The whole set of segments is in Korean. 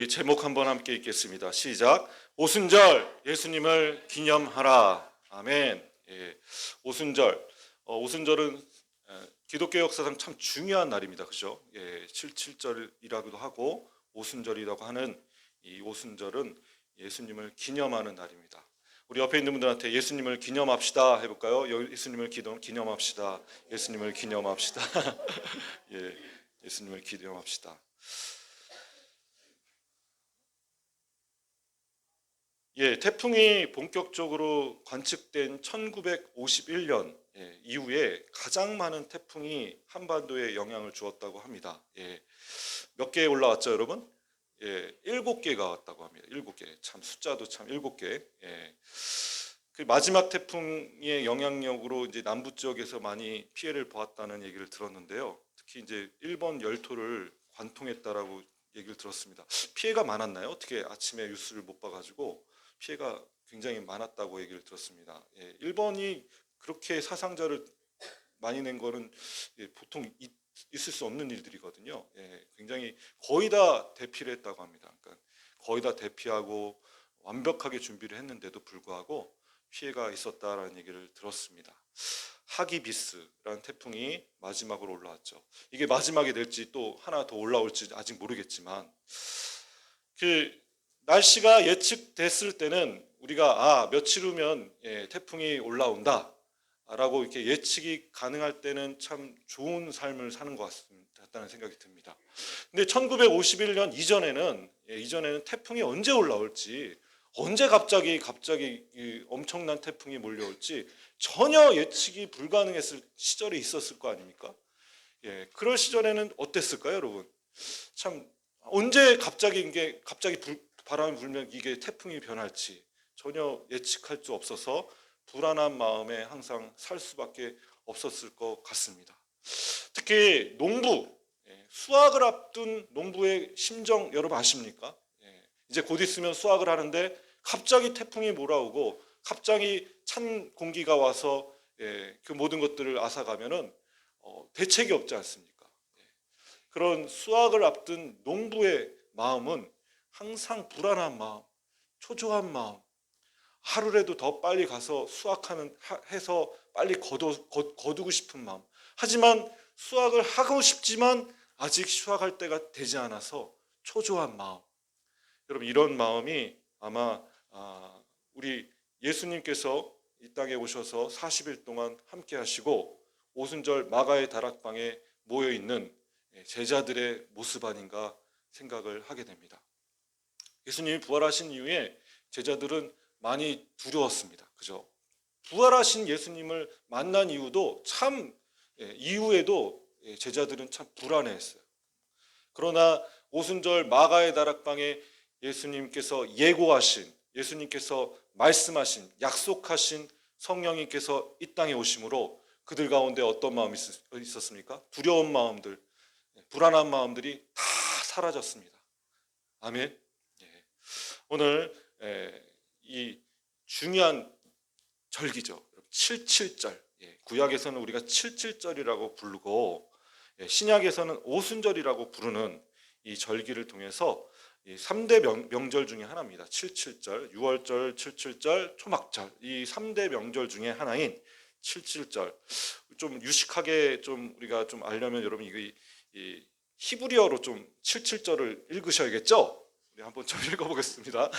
이 제목 한번 함께 읽겠습니다. 시작. 오순절 예수님을 기념하라. 아멘. 예, 오순절. 오순절은 기독교 역사상 참 중요한 날입니다. 그죠? 예, 77절이라고도 하고 오순절이라고 하는 이 오순절은 예수님을 기념하는 날입니다. 우리 옆에 있는 분들한테 예수님을 기념합시다 해볼까요? 예수님을 기념합시다. 예수님을 기념합시다. 예, 예수님을 기념합시다. 예, 태풍이 본격적으로 관측된 1951년 이후에 가장 많은 태풍이 한반도에 영향을 주었다고 합니다. 예, 몇 개 올라왔죠, 여러분? 예, 7개가 왔다고 합니다. 7개. 참 숫자도 참 7개. 예. 그 마지막 태풍의 영향력으로 이제 남부 지역에서 많이 피해를 보았다는 얘기를 들었는데요. 특히 이제 일본 열도를 관통했다라고 얘기를 들었습니다. 피해가 많았나요? 어떻게 아침에 뉴스를 못 봐가지고 피해가 굉장히 많았다고 얘기를 들었습니다. 예, 일본이 그렇게 사상자를 많이 낸 거는 보통 있을 수 없는 일들이거든요. 예, 굉장히 거의 다 대피를 했다고 합니다. 그러니까 거의 다 대피하고 완벽하게 준비를 했는데도 불구하고 피해가 있었다라는 얘기를 들었습니다. 하기비스라는 태풍이 마지막으로 올라왔죠. 이게 마지막이 될지 또 하나 더 올라올지 아직 모르겠지만 그 날씨가 예측됐을 때는 우리가 며칠 후면 태풍이 올라온다 라고 이렇게 예측이 가능할 때는 참 좋은 삶을 사는 것 같다는 생각이 듭니다. 근데 1951년 이전에는 태풍이 언제 올라올지, 언제 갑자기 엄청난 태풍이 몰려올지 전혀 예측이 불가능했을 시절이 있었을 거 아닙니까? 예, 그럴 시절에는 어땠을까요, 여러분? 참 언제 갑자기 바람이 불면 이게 태풍이 변할지 전혀 예측할 수 없어서 불안한 마음에 항상 살 수밖에 없었을 것 같습니다. 특히 농부, 수확을 앞둔 농부의 심정 여러분 아십니까? 이제 곧 있으면 수확을 하는데 갑자기 태풍이 몰아오고 갑자기 찬 공기가 와서 그 모든 것들을 앗아가면은 대책이 없지 않습니까? 그런 수확을 앞둔 농부의 마음은 항상 불안한 마음, 초조한 마음, 하루라도 더 빨리 가서 해서 빨리 거두고 싶은 마음. 하지만 수확을 하고 싶지만 아직 수확할 때가 되지 않아서 초조한 마음. 여러분 이런 마음이 아마 우리 예수님께서 이 땅에 오셔서 40일 동안 함께 하시고 오순절 마가의 다락방에 모여 있는 제자들의 모습 아닌가 생각을 하게 됩니다. 예수님이 부활하신 이후에 제자들은 많이 두려웠습니다. 그죠? 부활하신 예수님을 만난 이후도 이후에도 제자들은 참 불안해했어요. 그러나 오순절 마가의 다락방에 예수님께서 말씀하신, 약속하신 성령님께서 이 땅에 오심으로 그들 가운데 어떤 마음이 있었습니까? 두려운 마음들, 불안한 마음들이 다 사라졌습니다. 아멘. 오늘 이 중요한 절기죠. 77절. 구약에서는 우리가 77절이라고 부르고 신약에서는 오순절이라고 부르는 이 절기를 통해서 3대 명절 중에 하나입니다. 77절, 6월절, 77절, 초막절. 이 3대 명절 중에 하나인 77절. 좀 유식하게 좀 우리가 좀 알려면 여러분 이 히브리어로 좀 77절을 읽으셔야겠죠? 우리 한번 좀 읽어보겠습니다.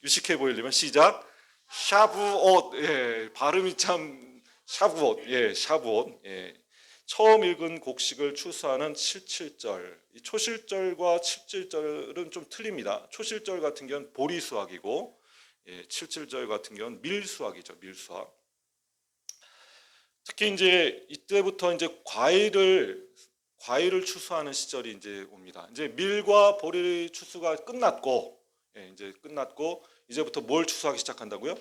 유식해 보이려면 시작. 샤부옷. 발음이 참 샤부옷. 샤부옷. 처음 읽은 곡식을 추수하는 77절. 이 초실절과 77절은 좀 틀립니다. 초실절 같은 경우는 보리수확이고 77절 같은 경우는 밀수확이죠. 밀수확. 특히 이제 이때부터 이제 과일을 추수하는 시절이 이제 옵니다. 이제 밀과 보리 추수가 끝났고 이제부터 뭘 추수하기 시작한다고요?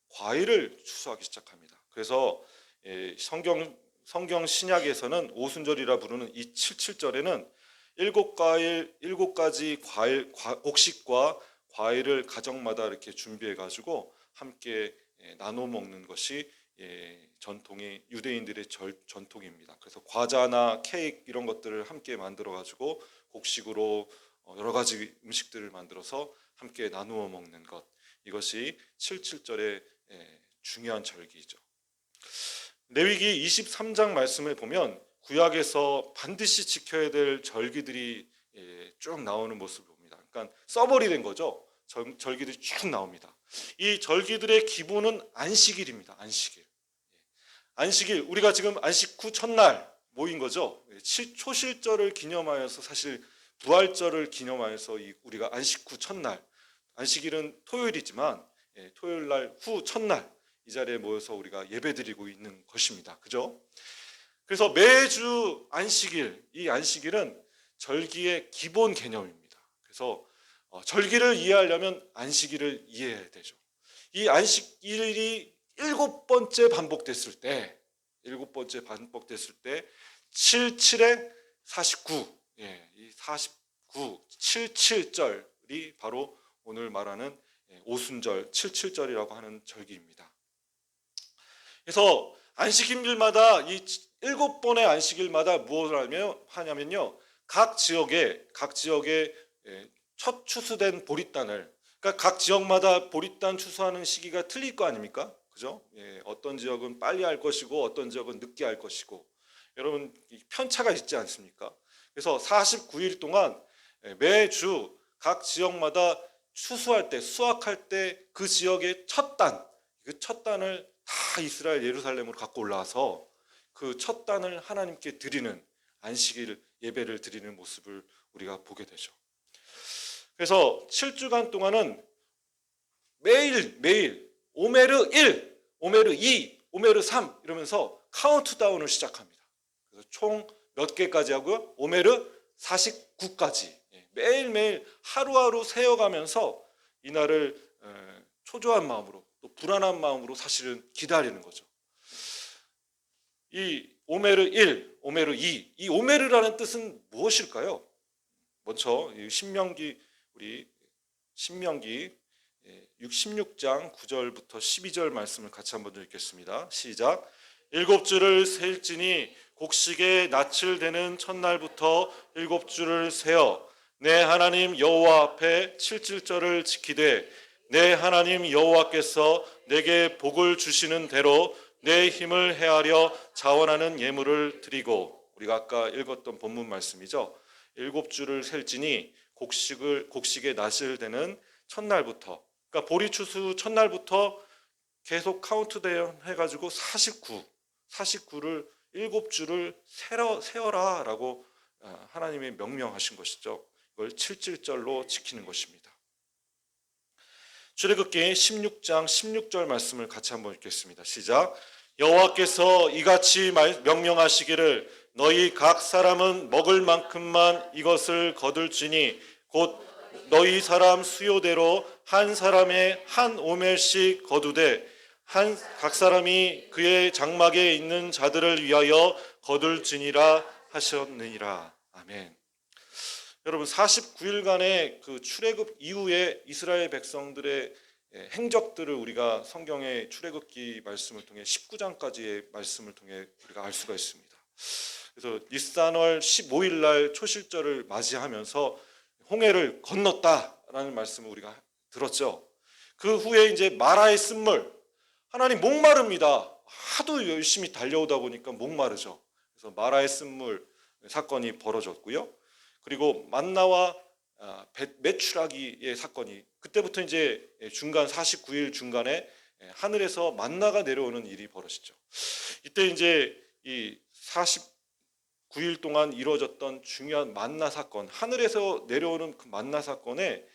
과일을 추수하기 시작합니다. 그래서 성경 신약에서는 오순절이라 부르는 이 77절에는 7가지 곡식과 과일을 가정마다 이렇게 준비해 가지고 함께 나눠 먹는 것이 전통이 유대인들의 전통입니다. 그래서 과자나 케이크 이런 것들을 함께 만들어 가지고 곡식으로 여러 가지 음식들을 만들어서 함께 나누어 먹는 것, 이것이 77절의 중요한 절기이죠. 레위기 23장 말씀을 보면 구약에서 반드시 지켜야 될 절기들이 쭉 나오는 모습을 봅니다. 그러니까 써버리 된 거죠. 절기들이 쭉 나옵니다. 이 절기들의 기본은 안식일입니다. 안식일, 우리가 지금 안식 후 첫날 모인 거죠. 초실절을 기념하여서, 사실 부활절을 기념하여서 우리가 안식 후 첫날, 안식일은 토요일이지만 토요일 날 후 첫날 이 자리에 모여서 우리가 예배드리고 있는 것입니다. 그죠? 그래서 매주 안식일, 이 안식일은 절기의 기본 개념입니다. 그래서 절기를 이해하려면 안식일을 이해해야 되죠. 이 안식일이 일곱 번째 반복됐을 때 77에 49, 이 49, 77절이 바로 오늘 말하는 오순절 77절이라고 하는 절기입니다. 그래서 안식일마다 이 7번의 안식일마다 무엇을 하냐면요, 각 지역에 첫 추수된 보리단을, 그러니까 각 지역마다 보리단 추수하는 시기가 틀릴 거 아닙니까? 그죠? 어떤 지역은 빨리 할 것이고 어떤 지역은 늦게 할 것이고, 여러분 편차가 있지 않습니까? 그래서 49일 동안 매주 각 지역마다 추수할 때, 수확할 때 그 지역의 첫 단을 다 이스라엘 예루살렘으로 갖고 올라와서 그 첫 단을 하나님께 드리는 안식일 예배를 드리는 모습을 우리가 보게 되죠. 그래서 7주간 동안은 매일 오메르 1, 오메르 2, 오메르 3 이러면서 카운트다운을 시작합니다. 그래서 총 몇 개까지 하고요? 오메르 49까지 매일매일 하루하루 세어가면서 이날을 초조한 마음으로, 또 불안한 마음으로 사실은 기다리는 거죠. 이 오메르 1, 오메르 2, 이 오메르라는 뜻은 무엇일까요? 먼저 신명기 16장 9절부터 12절 말씀을 같이 한번 읽겠습니다. 시작. 일곱 주를 셀지니 곡식의 낯을 대는 첫날부터 일곱 주를 세어 내 하나님 여호와 앞에 77절을 지키되 내 하나님 여호와께서 내게 복을 주시는 대로 내 힘을 헤아려 자원하는 예물을 드리고, 우리가 아까 읽었던 본문 말씀이죠. 일곱 주를 셀지니 곡식의 낯을 대는 첫날부터, 그러니까 보리 추수 첫날부터 계속 카운트다운 해가지고 49를 일곱 주를 세어라 라고 하나님이 명령하신 것이죠. 이걸 77절로 지키는 것입니다. 출애굽기 16장 16절 말씀을 같이 한번 읽겠습니다. 시작. 여호와께서 이같이 명령하시기를 너희 각 사람은 먹을 만큼만 이것을 거둘지니 곧 너희 사람 수요대로 한 사람의 한 오멜씩 거두되 각 사람이 그의 장막에 있는 자들을 위하여 거둘지니라 하셨느니라. 아멘. 여러분 49일간의 그 출애굽 이후에 이스라엘 백성들의 행적들을 우리가 성경의 출애굽기 말씀을 통해 19장까지의 말씀을 통해 우리가 알 수가 있습니다. 그래서 니산월 15일 날 초실절을 맞이하면서 홍해를 건넜다라는 말씀을 우리가 들었죠. 그 후에 이제 마라의 쓴물, 하나님 목마릅니다. 하도 열심히 달려오다 보니까 목마르죠. 그래서 마라의 쓴물 사건이 벌어졌고요. 그리고 만나와 메추라기의 사건이, 그때부터 이제 중간 49일 중간에 하늘에서 만나가 내려오는 일이 벌어지죠. 이때 이제 이 49일 동안 이루어졌던 중요한 만나 사건, 하늘에서 내려오는 그 만나 사건에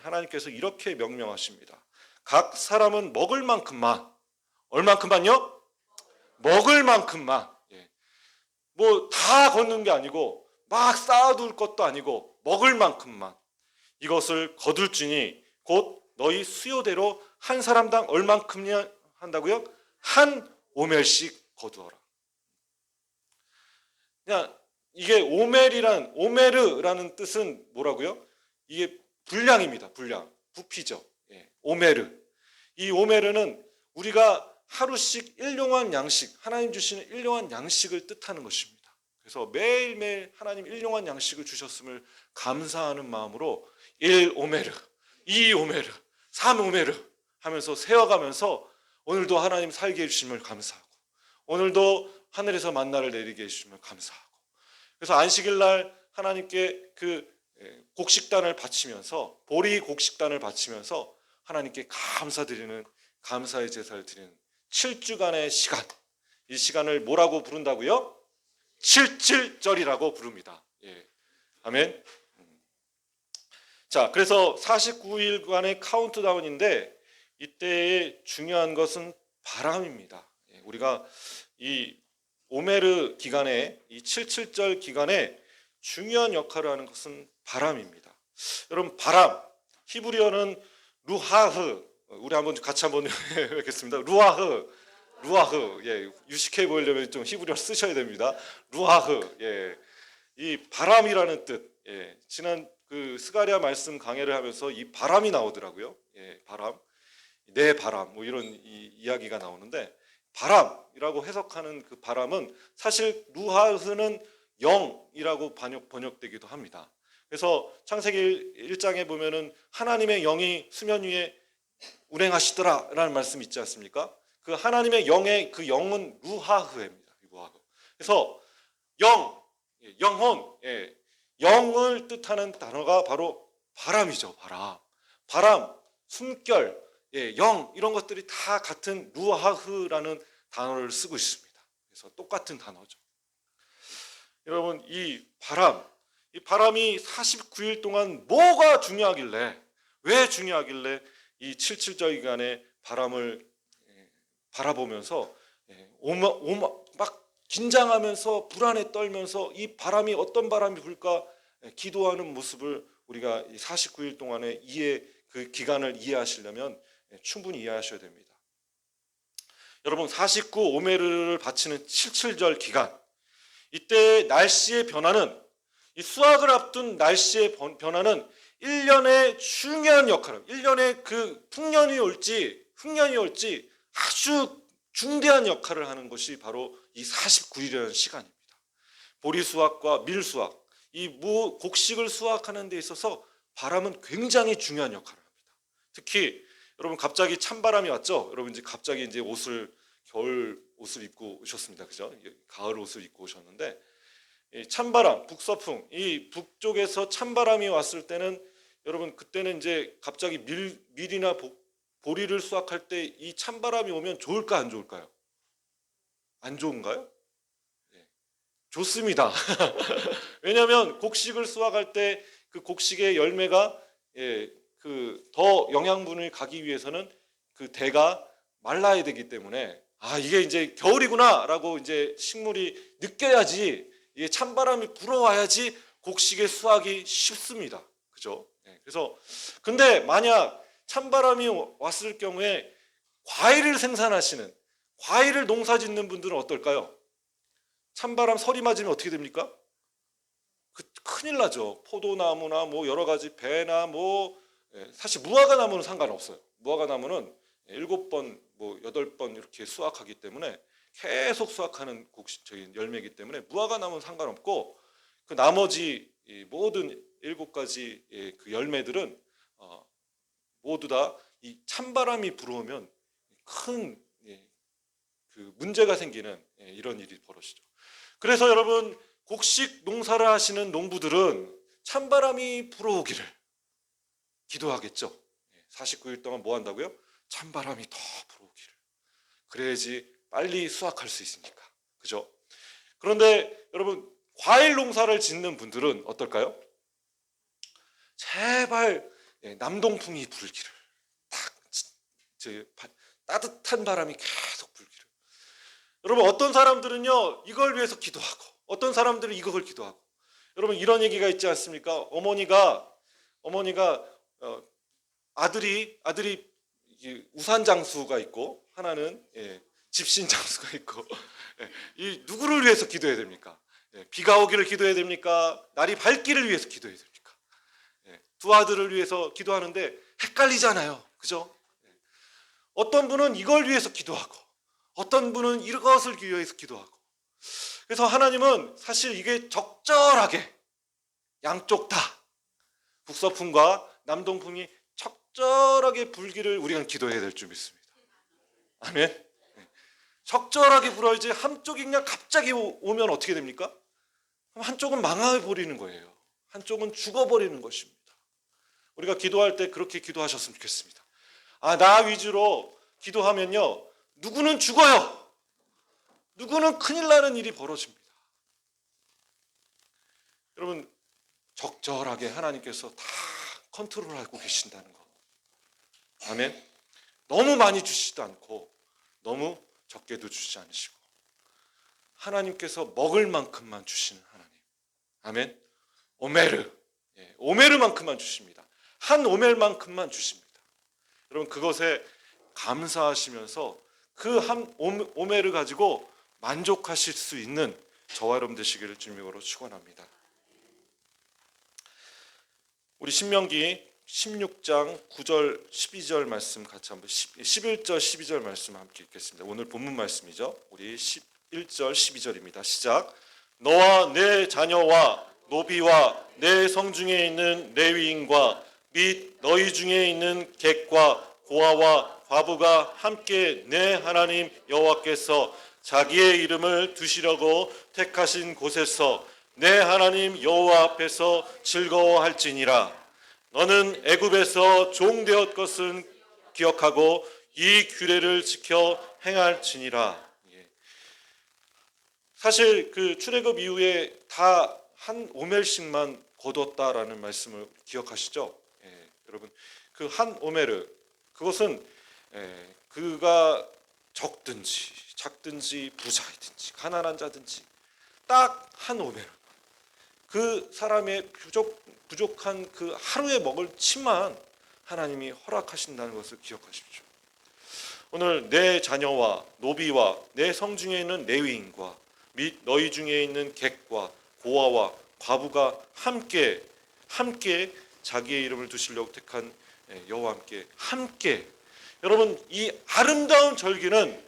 하나님께서 이렇게 명령하십니다. 각 사람은 먹을 만큼만, 얼만큼만요? 먹을 만큼만. 뭐 다 걷는 게 아니고 막 쌓아둘 것도 아니고 먹을 만큼만 이것을 거둘지니 곧 너희 수요대로 한 사람당 얼만큼이냐 한다고요? 한 오멜씩 거두어라. 그냥 이게 오메르라는 뜻은 뭐라고요? 이게 분량입니다. 분량, 부피죠. 오메르. 이 오메르는 우리가 하루씩 일용한 양식, 하나님 주시는 일용한 양식을 뜻하는 것입니다. 그래서 매일매일 하나님 일용할 양식을 주셨음을 감사하는 마음으로 1 오메르, 2 오메르, 3 오메르 하면서 세워가면서 오늘도 하나님 살게 해주심을 감사하고, 오늘도 하늘에서 만나를 내리게 해주심을 감사하고, 그래서 안식일 날 하나님께 그 곡식단을 바치면서, 보리 곡식단을 바치면서 하나님께 감사드리는, 감사의 제사를 드리는 7주간의 시간, 이 시간을 뭐라고 부른다고요? 칠칠절이라고 부릅니다. 예. 아멘. 자, 그래서 49일간의 카운트다운인데 이때의 중요한 것은 바람입니다. 예. 우리가 이 오메르 기간에, 이 칠칠절 기간에 중요한 역할을 하는 것은 바람입니다. 여러분, 바람, 히브리어는 루하흐, 우리 같이 한번 해보겠습니다. 루아흐, 예, 유식해 보이려면 좀 히브리어 쓰셔야 됩니다. 루아흐, 예, 이 바람이라는 뜻. 예, 지난 그 스가랴 말씀 강해를 하면서 이 바람이 나오더라고요. 예, 바람, 내 바람, 뭐 이런 이야기가 나오는데, 바람이라고 해석하는 그 바람은 사실 루아흐는 영이라고 번역되기도 합니다. 그래서 창세기 1장에 보면은 하나님의 영이 수면 위에 운행하시더라라는 말씀이 있지 않습니까? 그 하나님의 영의 그 영은 루하흐입니다. 루하흐. 그래서 영, 영혼, 영을 뜻하는 단어가 바로 바람이죠. 바람, 숨결, 영, 이런 것들이 다 같은 루하흐라는 단어를 쓰고 있습니다. 그래서 똑같은 단어죠. 여러분, 이 바람이 49일 동안 뭐가 중요하길래, 왜 중요하길래 이 77절 기간에 바람을 바라보면서 막 긴장하면서 불안에 떨면서 이 바람이 어떤 바람이 불까 기도하는 모습을 우리가 49일 동안의 그 기간을 이해하시려면 충분히 이해하셔야 됩니다. 여러분, 49 오메르를 바치는 77절 기간, 이때 날씨의 변화는, 이 수확을 앞둔 날씨의 변화는 1년의 중요한 역할을, 1년의 그 풍년이 올지 흑년이 올지 아주 중대한 역할을 하는 것이 바로 이 49일이라는 시간입니다. 보리 수확과 밀 수확, 이 곡식을 수확하는 데 있어서 바람은 굉장히 중요한 역할을 합니다. 특히 여러분, 갑자기 찬바람이 왔죠? 여러분, 이제 갑자기 이제 겨울 옷을 입고 오셨습니다. 그죠? 가을 옷을 입고 오셨는데, 찬바람, 북서풍, 이 북쪽에서 찬바람이 왔을 때는 여러분, 그때는 이제 갑자기 밀이나 보리를 수확할 때 이 찬바람이 오면 좋을까 안 좋을까요? 안 좋은가요? 네. 좋습니다. 왜냐하면 곡식을 수확할 때 그 곡식의 열매가 그 더 영양분을 가기 위해서는 그 대가 말라야 되기 때문에, 이게 이제 겨울이구나라고 이제 식물이 느껴야지, 이게 찬바람이 불어와야지 곡식의 수확이 쉽습니다. 그죠? 그래서 근데 만약 찬바람이 왔을 경우에 과일을 농사짓는 분들은 어떨까요? 찬바람 서리 맞으면 어떻게 됩니까? 큰일 나죠. 포도나무나 뭐 여러 가지 배나 사실 무화과 나무는 상관없어요. 무화과 나무는 7번, 8번 이렇게 수확하기 때문에 계속 수확하는 열매이기 때문에 무화과 나무는 상관없고, 그 나머지 모든 7가지 그 열매들은 모두 다 이 찬바람이 불어오면 큰 그 문제가 생기는 이런 일이 벌어지죠. 그래서 여러분, 곡식 농사를 하시는 농부들은 찬바람이 불어오기를 기도하겠죠. 49일 동안 뭐 한다고요? 찬바람이 더 불어오기를. 그래야지 빨리 수확할 수 있으니까. 그죠? 그런데 여러분, 과일 농사를 짓는 분들은 어떨까요? 제발 남동풍이 불기를, 따뜻한 바람이 계속 불기를. 여러분, 어떤 사람들은요 이걸 위해서 기도하고, 어떤 사람들은 이걸 기도하고. 여러분, 이런 얘기가 있지 않습니까? 어머니가 아들이 우산 장수가 있고, 하나는 집신 장수가 있고, 이 누구를 위해서 기도해야 됩니까? 비가 오기를 기도해야 됩니까? 날이 밝기를 위해서 기도해야 됩니까? 두 아들을 위해서 기도하는데 헷갈리잖아요. 그죠? 어떤 분은 이걸 위해서 기도하고, 어떤 분은 이것을 위해서 기도하고. 그래서 하나님은 사실 이게 적절하게 양쪽 다 북서풍과 남동풍이 적절하게 불기를 우리가 기도해야 될 줄 믿습니다. 아멘. 적절하게 불어야지 한쪽이 그냥 갑자기 오면 어떻게 됩니까? 그럼 한쪽은 망해버리는 거예요. 한쪽은 죽어버리는 것입니다. 우리가 기도할 때 그렇게 기도하셨으면 좋겠습니다. 나 위주로 기도하면요, 누구는 죽어요. 누구는 큰일 나는 일이 벌어집니다. 여러분, 적절하게 하나님께서 다 컨트롤하고 계신다는 거. 아멘. 너무 많이 주시지도 않고 너무 적게도 주지 않으시고 하나님께서 먹을 만큼만 주시는 하나님. 아멘. 오메르. 오메르만큼만 주십니다. 한 오멜만큼만 주십니다. 여러분, 그것에 감사하시면서 그 한 오멜을 가지고 만족하실 수 있는 저와 여러분 되시기를 주님으로 축원합니다. 우리 신명기 16장 9절 12절 말씀 같이 한번 11절 12절 말씀 함께 읽겠습니다. 오늘 본문 말씀이죠. 우리 11절 12절입니다. 시작. 너와 내 자녀와 노비와 내 성중에 있는 레위인과 및 너희 중에 있는 객과 고아와 과부가 함께 내 하나님 여호와께서 자기의 이름을 두시려고 택하신 곳에서 내 하나님 여호와 앞에서 즐거워할지니라. 너는 애굽에서 종되었 것은 기억하고 이 규례를 지켜 행할지니라. 사실 그 출애굽 이후에 다 한 오멜씩만 거뒀다라는 말씀을 기억하시죠? 여러분, 그 한 오멜을 그것은 그가 적든지 작든지 부자이든지 가난한 자든지 딱 한 오멜, 그 사람의 부족한 그 하루에 먹을 침만 하나님이 허락하신다는 것을 기억하십시오. 오늘 내 자녀와 노비와 내 성중에 있는 레위인과 및 너희 중에 있는 객과 고아와 과부가 함께 자기의 이름을 두시려고 택한 여호와 함께 여러분, 이 아름다운 절기는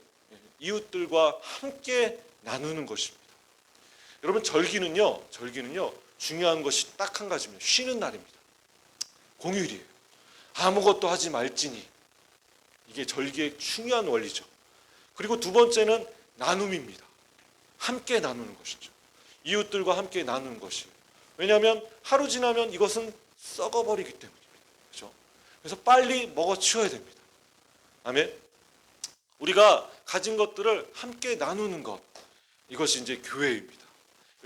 이웃들과 함께 나누는 것입니다. 여러분, 절기는요 중요한 것이 딱 한 가지입니다. 쉬는 날입니다. 공휴일이에요. 아무것도 하지 말지니, 이게 절기의 중요한 원리죠. 그리고 두 번째는 나눔입니다. 함께 나누는 것이죠. 이웃들과 함께 나누는 것이에요. 왜냐하면 하루 지나면 이것은 썩어버리기 때문입니다. 그렇죠? 그래서 빨리 먹어 치워야 됩니다. 아멘. 우리가 가진 것들을 함께 나누는 것, 이것이 이제 교회입니다.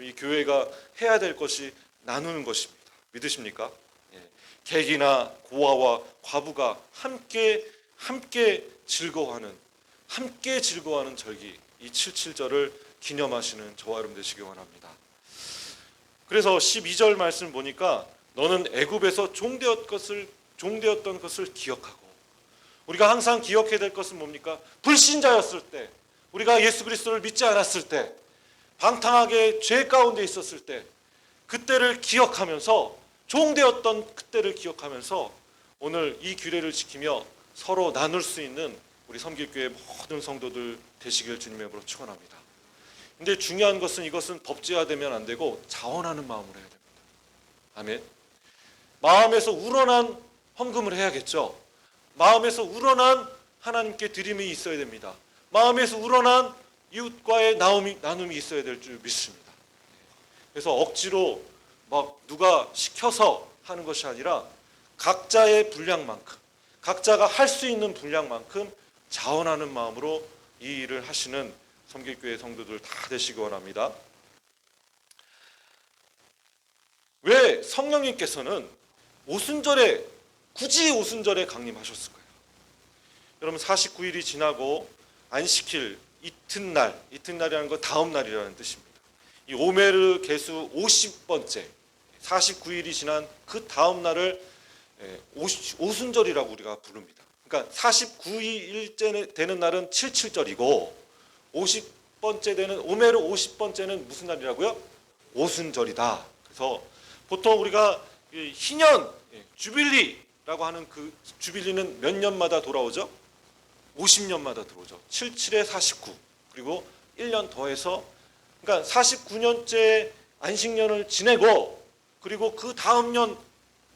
이 교회가 해야 될 것이 나누는 것입니다. 믿으십니까? 객이나 고아와 과부가 함께 즐거워하는 절기, 이 77절을 기념하시는 저와 여러분 되시기 원합니다. 그래서 12절 말씀 보니까 너는 애굽에서 종되었던 것을 기억하고, 우리가 항상 기억해야 될 것은 뭡니까? 불신자였을 때, 우리가 예수 그리스도를 믿지 않았을 때, 방탕하게 죄 가운데 있었을 때, 그때를 기억하면서, 종되었던 그때를 기억하면서 오늘 이 규례를 지키며 서로 나눌 수 있는 우리 섬길교회 모든 성도들 되시길 주님의 이름으로 축원합니다. 근데 중요한 것은 이것은 법제화되면 안 되고 자원하는 마음으로 해야 됩니다. 아멘. 마음에서 우러난 헌금을 해야겠죠. 마음에서 우러난 하나님께 드림이 있어야 됩니다. 마음에서 우러난 이웃과의 나눔이 있어야 될 줄 믿습니다. 그래서 억지로 막 누가 시켜서 하는 것이 아니라 각자의 분량만큼, 각자가 할 수 있는 분량만큼 자원하는 마음으로 이 일을 하시는 섬길교회 성도들 다 되시기 원합니다. 왜 성령님께서는 굳이 오순절에 강림하셨을까요? 여러분, 49일이 지나고 안식일 이튿날이라는 건 다음 날이라는 뜻입니다. 이 오메르 개수 50번째 49일이 지난 그 다음 날을 오순절이라고 우리가 부릅니다. 그러니까 49일째 되는 날은 77절이고 50번째 되는 오메르 50번째는 무슨 날이라고요? 오순절이다. 그래서 보통 우리가 희년 주빌리라고 하는 그 주빌리는 몇 년마다 돌아오죠? 50년마다 들어오죠. 77에 49 그리고 1년 더해서 그러니까 49년째 안식년을 지내고 그리고 그 다음 년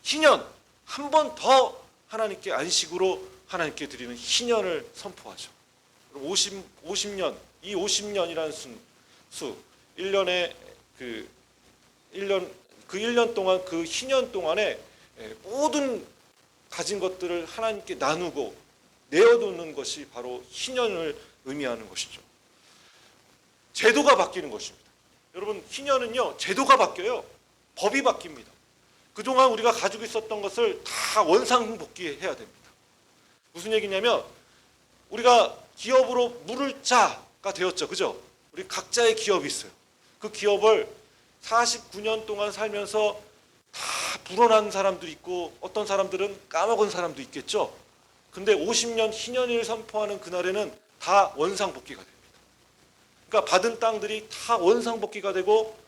희년 한 번 더 하나님께 안식으로 하나님께 드리는 희년을 선포하죠. 50년, 이 50년이라는 수 1년에 그 1년 동안 그 희년 동안에 모든 가진 것들을 하나님께 나누고 내어놓는 것이 바로 희년을 의미하는 것이죠. 제도가 바뀌는 것입니다. 여러분, 희년은요, 제도가 바뀌어요. 법이 바뀝니다. 그동안 우리가 가지고 있었던 것을 다 원상복귀해야 됩니다. 무슨 얘기냐면 우리가 기업으로 물을 자가 되었죠. 그죠? 우리 각자의 기업이 있어요. 그 기업을 49년 동안 살면서 다 불어난 사람도 있고 어떤 사람들은 까먹은 사람도 있겠죠. 근데 50년 희년을 선포하는 그날에는 다 원상복귀가 됩니다. 그러니까 받은 땅들이 다 원상복귀가 되고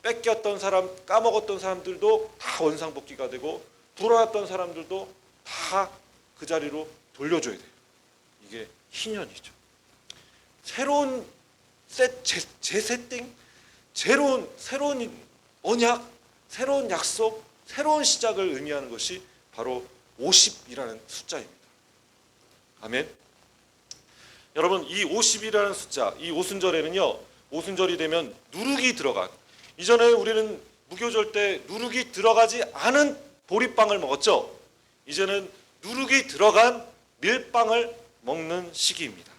뺏겼던 사람, 까먹었던 사람들도 다 원상복귀가 되고 불어났던 사람들도 다 그 자리로 돌려줘야 돼요. 이게 희년이죠. 새로운 재세팅, 새로운 언약, 새로운 약속, 새로운 시작을 의미하는 것이 바로 50이라는 숫자입니다. 아멘. 여러분, 이 50이라는 숫자, 이 오순절에는요, 오순절이 되면 누룩이 들어간, 이전에 우리는 무교절 때 누룩이 들어가지 않은 보리빵을 먹었죠. 이제는 누룩이 들어간 밀빵을 먹는 시기입니다.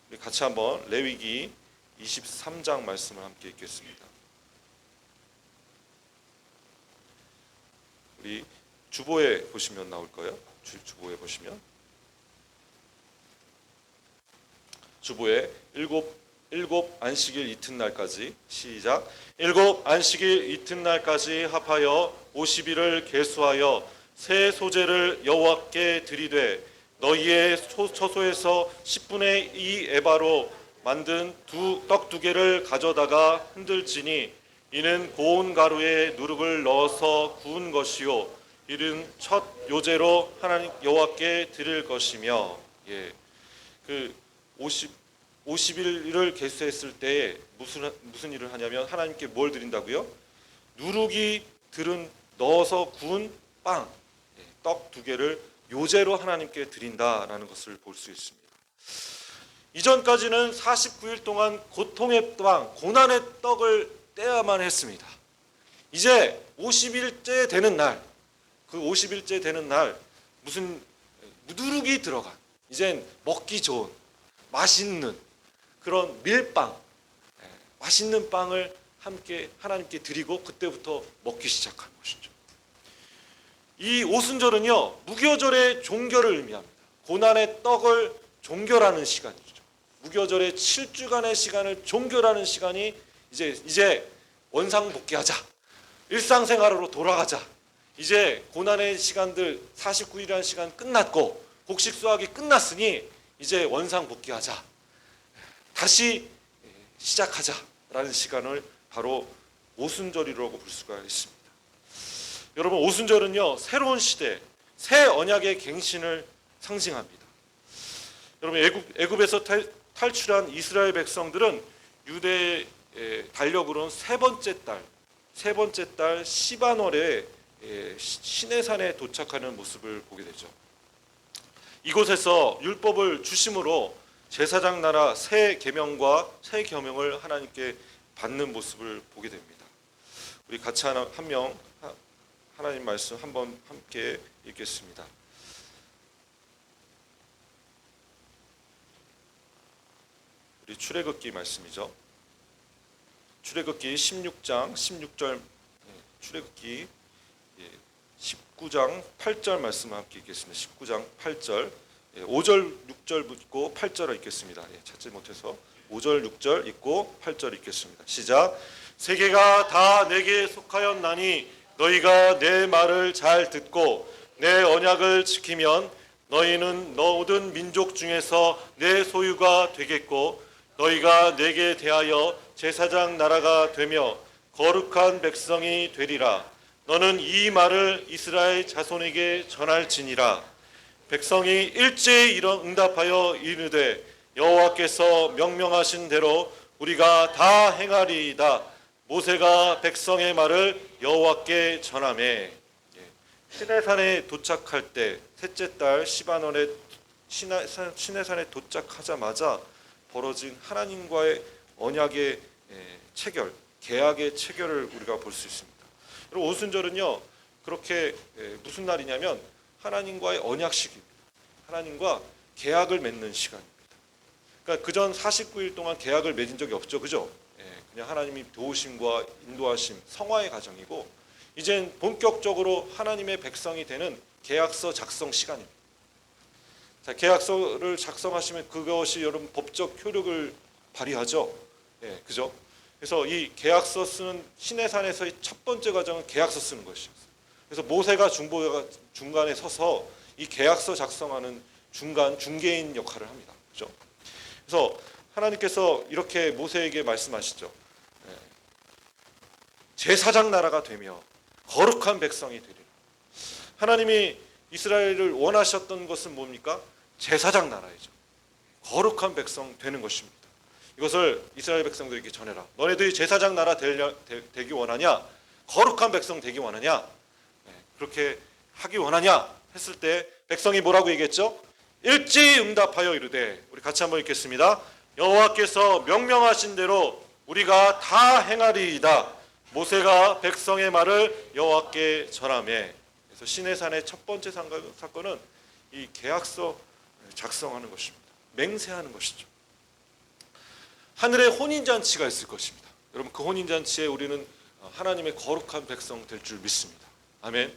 우리 같이 한번 레위기 23장 말씀을 함께 읽겠습니다. 우리 주보에 보시면 나올 거예요. 주보에 보시면 주보에 일곱 안식일 이튿날까지 시작. 일곱 안식일 이튿날까지 합하여 50일을 계수하여 새 소재를 여호와께 드리되 너희의 처소에서 10분의 2 에바로 만든 떡 2개를 가져다가 흔들지니 이는 고운 가루에 누룩을 넣어서 구운 것이요 이는 첫 요제로 하나님 여호와께 드릴 것이며. 예, 그 50일을 계수했을 때에 무슨 일을 하냐면 하나님께 뭘 드린다고요? 누룩이 들은 넣어서 구운 빵, 떡 2개를 요제로 하나님께 드린다라는 것을 볼 수 있습니다. 이전까지는 49일 동안 고통의 빵, 고난의 떡을 떼야만 했습니다. 이제 50일째 되는 날, 그 50일째 되는 날 무슨 누룩이 들어간, 이젠 먹기 좋은, 맛있는 그런 밀빵, 맛있는 빵을 함께 하나님께 드리고 그때부터 먹기 시작한 것이죠. 이 오순절은요, 무교절의 종결을 의미합니다. 고난의 떡을 종결하는 시간이죠. 무교절의 7주간의 시간을 종결하는 시간이 이제 원상복귀하자, 일상생활으로 돌아가자. 이제 고난의 시간들 49일이라는 시간 끝났고 곡식 수확이 끝났으니 이제 원상복귀하자, 다시 시작하자라는 시간을 바로 오순절이라고 볼 수가 있습니다. 여러분, 오순절은요, 새로운 시대, 새 언약의 갱신을 상징합니다. 여러분, 애굽에서 탈출한 이스라엘 백성들은 유대의 달력으로는 세 번째 달 시바월에 시내산에 도착하는 모습을 보게 되죠. 이곳에서 율법을 주심으로 제사장 나라 새 계명과 새 계명을 하나님께 받는 모습을 보게 됩니다. 우리 같이 하나님 말씀 한번 함께 읽겠습니다. 우리 출애굽기 말씀이죠. 출애굽기 16장 16절, 출애굽기 19장 8절 말씀을 함께 읽겠습니다. 19장 8절, 5절 6절 읽고 8절을 읽겠습니다. 찾지 못해서 5절 6절 읽고 8절 읽겠습니다. 시작. 세계가 다 내게 속하였나니 너희가 내 말을 잘 듣고 내 언약을 지키면 너희는 모든 민족 중에서 내 소유가 되겠고 너희가 내게 대하여 제사장 나라가 되며 거룩한 백성이 되리라. 너는 이 말을 이스라엘 자손에게 전할지니라. 백성이 일제히 응답하여 이르되 여호와께서 명령하신 대로 우리가 다 행하리이다. 모세가 백성의 말을 여호와께 전하매. 시내산에 도착할 때 셋째 달 시바논에 시내산에 도착하자마자 벌어진 하나님과의 언약의 체결, 계약의 체결을 우리가 볼 수 있습니다. 그리고 오순절은요, 그렇게 무슨 날이냐면 하나님과의 언약식입니다. 하나님과 계약을 맺는 시간입니다. 그러니까 그전 49일 동안 계약을 맺은 적이 없죠, 그죠? 그냥 하나님이 도우심과 인도하심, 성화의 과정이고, 이젠 본격적으로 하나님의 백성이 되는 계약서 작성 시간입니다. 자, 계약서를 작성하시면 그것이 여러분 법적 효력을 발휘하죠. 그죠? 그래서 이 계약서 쓰는 시내산에서의 첫 번째 과정은 계약서 쓰는 것이었어요. 그래서 모세가 중간에 서서 이 계약서 작성하는 중개인 역할을 합니다. 그죠? 그래서 하나님께서 이렇게 모세에게 말씀하시죠. 제사장 나라가 되며 거룩한 백성이 되리라. 하나님이 이스라엘을 원하셨던 것은 뭡니까? 제사장 나라이죠. 거룩한 백성 되는 것입니다. 이것을 이스라엘 백성들에게 전해라. 너네들이 제사장 나라 되기 원하냐? 거룩한 백성 되기 원하냐? 그렇게 하기 원하냐? 했을 때 백성이 뭐라고 얘기했죠? 일찍 응답하여 이르되, 우리 같이 한번 읽겠습니다. 여호와께서 명령하신 대로 우리가 다 행하리이다. 모세가 백성의 말을 여호와께 전하매. 그래서 시내산의 첫 번째 사건은 이 계약서 작성하는 것입니다. 맹세하는 것이죠. 하늘에 혼인잔치가 있을 것입니다. 여러분, 그 혼인잔치에 우리는 하나님의 거룩한 백성 될 줄 믿습니다. 아멘.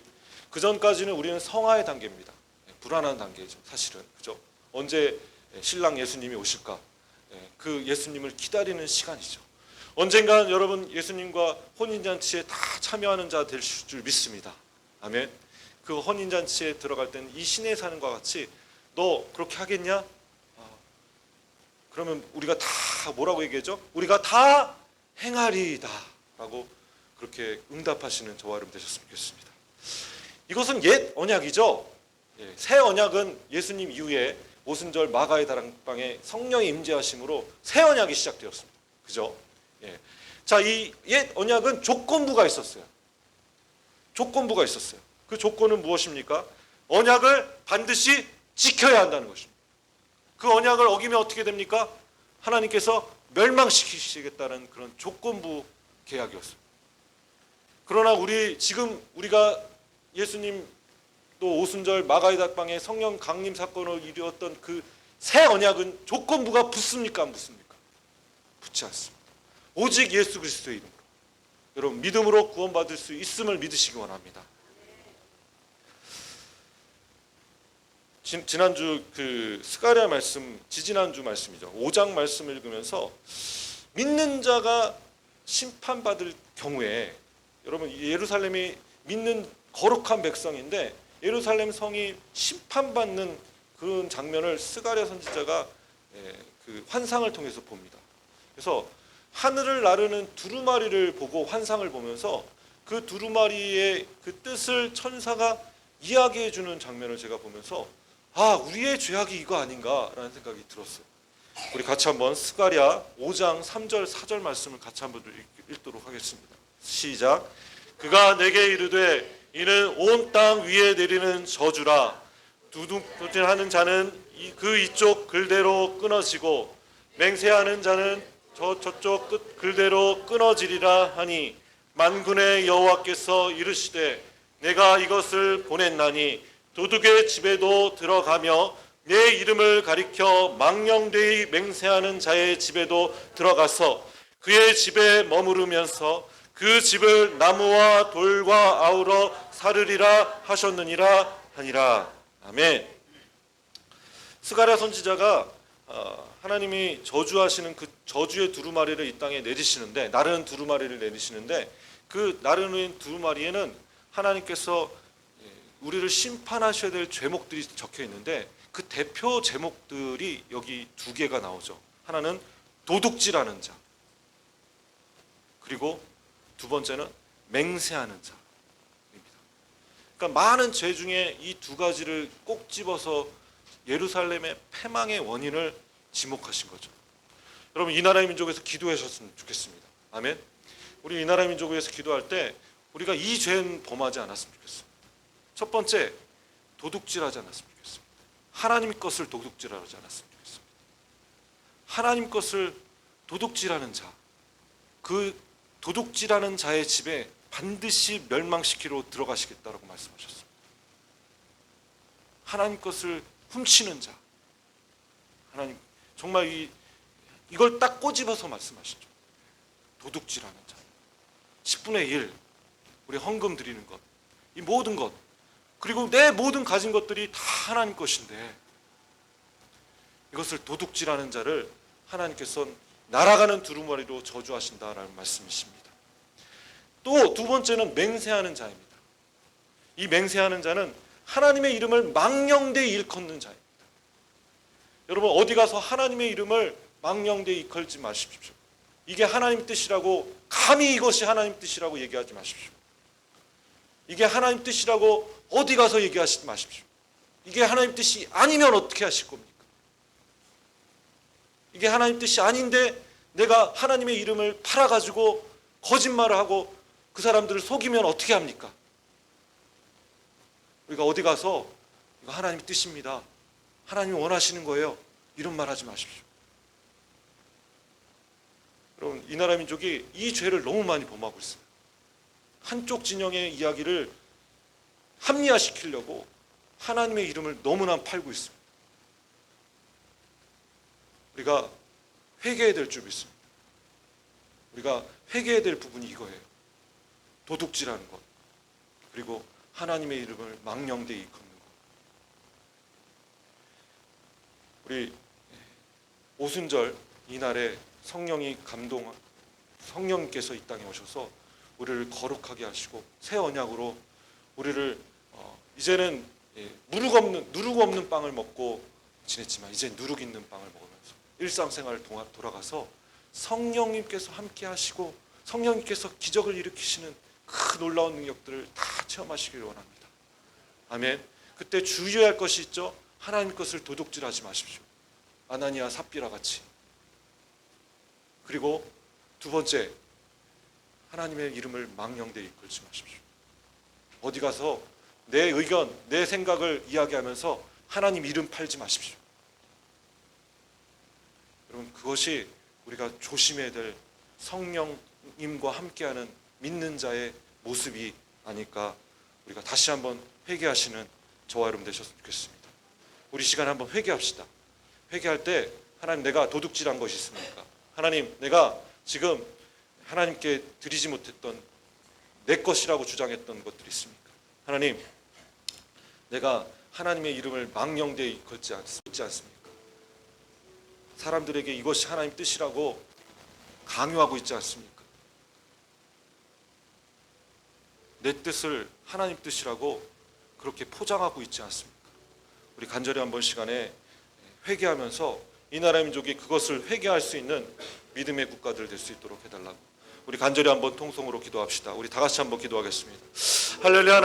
그 전까지는 우리는 성화의 단계입니다. 불안한 단계죠, 사실은. 그죠? 언제 신랑 예수님이 오실까? 그 예수님을 기다리는 시간이죠. 언젠간 여러분 예수님과 혼인잔치에 다 참여하는 자 될 줄 믿습니다. 아멘. 그 혼인잔치에 들어갈 때는 이 시내산과 같이 너 그렇게 하겠냐? 그러면 우리가 다 뭐라고 얘기하죠? 우리가 다 행하리이다 라고 그렇게 응답하시는 저와 여러분 되셨으면 좋겠습니다. 이것은 옛 언약이죠. 새 언약은 예수님 이후에 오순절 마가의 다락방에 성령의 임재하심으로 새 언약이 시작되었습니다. 그죠? 자, 이 옛 언약은 조건부가 있었어요. 조건부가 있었어요. 그 조건은 무엇입니까? 언약을 반드시 지켜야 한다는 것입니다. 그 언약을 어기면 어떻게 됩니까? 하나님께서 멸망시키시겠다는 그런 조건부 계약이었어요. 그러나 지금 우리가 예수님 또 오순절 마가의 다락방에 성령 강림 사건을 이루었던 그 새 언약은 조건부가 붙습니까? 안 붙습니까? 붙지 않습니다. 오직 예수 그리스도의 이름으로 여러분 믿음으로 구원받을 수 있음을 믿으시기 원합니다. 지난주 그 스가랴 말씀, 지지난주 말씀이죠. 5장 말씀을 읽으면서 믿는 자가 심판받을 경우에 여러분 예루살렘이 믿는 거룩한 백성인데 예루살렘 성이 심판받는 그런 장면을 스가랴 선지자가 그 환상을 통해서 봅니다. 그래서 하늘을 나르는 두루마리를 보고 환상을 보면서 그 두루마리의 그 뜻을 천사가 이야기해 주는 장면을 제가 보면서 우리의 죄악이 이거 아닌가라는 생각이 들었어요. 우리 같이 한번 스가랴 5장 3절 4절 말씀을 같이 한번 읽도록 하겠습니다. 시작. 그가 내게 이르되 이는 온 땅 위에 내리는 저주라. 두둥하는 자는 그 이쪽 글대로 끊어지고 맹세하는 자는 저쪽 끝 글대로 끊어지리라 하니 만군의 여호와께서 이르시되 내가 이것을 보냈나니 도둑의 집에도 들어가며 내 이름을 가리켜 망령되이 맹세하는 자의 집에도 들어가서 그의 집에 머무르면서 그 집을 나무와 돌과 아우러 사르리라 하셨느니라 하니라. 아멘. 스가랴 선지자가 하나님이 저주하시는 그 저주의 두루마리를 이 땅에 내리시는데, 나르는 두루마리를 내리시는데, 그 나르는 두루마리에는 하나님께서 우리를 심판하셔야 될 죄목들이 적혀 있는데 그 대표 제목들이 여기 두 개가 나오죠. 하나는 도둑질하는 자, 그리고 두 번째는 맹세하는 자입니다. 그러니까 많은 죄 중에 이 두 가지를 꼭 집어서 예루살렘의 패망의 원인을 지목하신 거죠. 여러분 이 나라의 민족에서 기도하셨으면 좋겠습니다. 아멘. 우리 이 나라의 민족을 위해서 기도할 때 우리가 이 죄는 범하지 않았으면 좋겠습니다. 첫 번째, 도둑질하지 않았으면 좋겠습니다. 하나님 것을 도둑질하지 않았으면 좋겠습니다. 하나님 것을 도둑질하는 자, 그 도둑질하는 자의 집에 반드시 멸망시키러 들어가시겠다라고 말씀하셨습니다. 하나님 것을 훔치는 자, 하나님 정말 이걸 딱 꼬집어서 말씀하시죠. 도둑질하는 자, 10분의 1 우리 헌금 드리는 것, 이 모든 것, 그리고 내 모든 가진 것들이 다 하나님 것인데 이것을 도둑질하는 자를 하나님께서는 날아가는 두루마리로 저주하신다라는 말씀이십니다. 또 두 번째는 맹세하는 자입니다. 이 맹세하는 자는 하나님의 이름을 망령되이 일컫는 자입니다. 여러분 어디 가서 하나님의 이름을 망령되이 일컬지 마십시오. 이게 하나님 뜻이라고, 감히 이것이 하나님 뜻이라고 얘기하지 마십시오. 이게 하나님 뜻이라고 어디 가서 얘기하시지 마십시오. 이게 하나님 뜻이 아니면 어떻게 하실 겁니까? 이게 하나님 뜻이 아닌데 내가 하나님의 이름을 팔아가지고 거짓말을 하고 그 사람들을 속이면 어떻게 합니까? 우리가 어디 가서 이거 하나님의 뜻입니다, 하나님이 원하시는 거예요, 이런 말 하지 마십시오. 여러분 이 나라 민족이 이 죄를 너무 많이 범하고 있어요. 한쪽 진영의 이야기를 합리화시키려고 하나님의 이름을 너무나 팔고 있습니다. 우리가 회개해야 될 줄 믿습니다. 우리가 회개해야 될 부분이 이거예요. 도둑질하는 것, 그리고 하나님의 이름을 망령되이 일컫는 것. 우리 오순절 이날에 성령님께서 이 땅에 오셔서 우리를 거룩하게 하시고 새 언약으로 우리를 이제는 누룩 없는 빵을 먹고 지냈지만 이제 누룩 있는 빵을 먹으면서 일상생활을 돌아가서 성령님께서 함께 하시고 성령님께서 기적을 일으키시는 그 놀라운 능력들을 다 체험하시기를 원합니다. 아멘. 그때 주의해야 할 것이 있죠. 하나님 것을 도둑질하지 마십시오. 아나니아 삽비라 같이. 그리고 두 번째, 하나님의 이름을 망령되이 일컬지 마십시오. 어디 가서 내 의견, 내 생각을 이야기하면서 하나님 이름 팔지 마십시오. 여러분 그것이 우리가 조심해야 될 성령님과 함께하는 믿는 자의 모습이 아닐까. 우리가 다시 한번 회개하시는 저와 여러분 되셨으면 좋겠습니다. 우리 시간에 한번 회개합시다. 회개할 때 하나님 내가 도둑질한 것이 있습니까? 하나님 내가 지금 하나님께 드리지 못했던 내 것이라고 주장했던 것들이 있습니까? 하나님 내가 하나님의 이름을 망령되이 걸지 않습니까? 사람들에게 이것이 하나님 뜻이라고 강요하고 있지 않습니까? 내 뜻을 하나님 뜻이라고 그렇게 포장하고 있지 않습니까? 우리 간절히 한번 시간에 회개하면서 이 나라 민족이 그것을 회개할 수 있는 믿음의 국가들 될 수 있도록 해달라고 우리 간절히 한번 통성으로 기도합시다. 우리 다 같이 한번 기도하겠습니다. 할렐루야.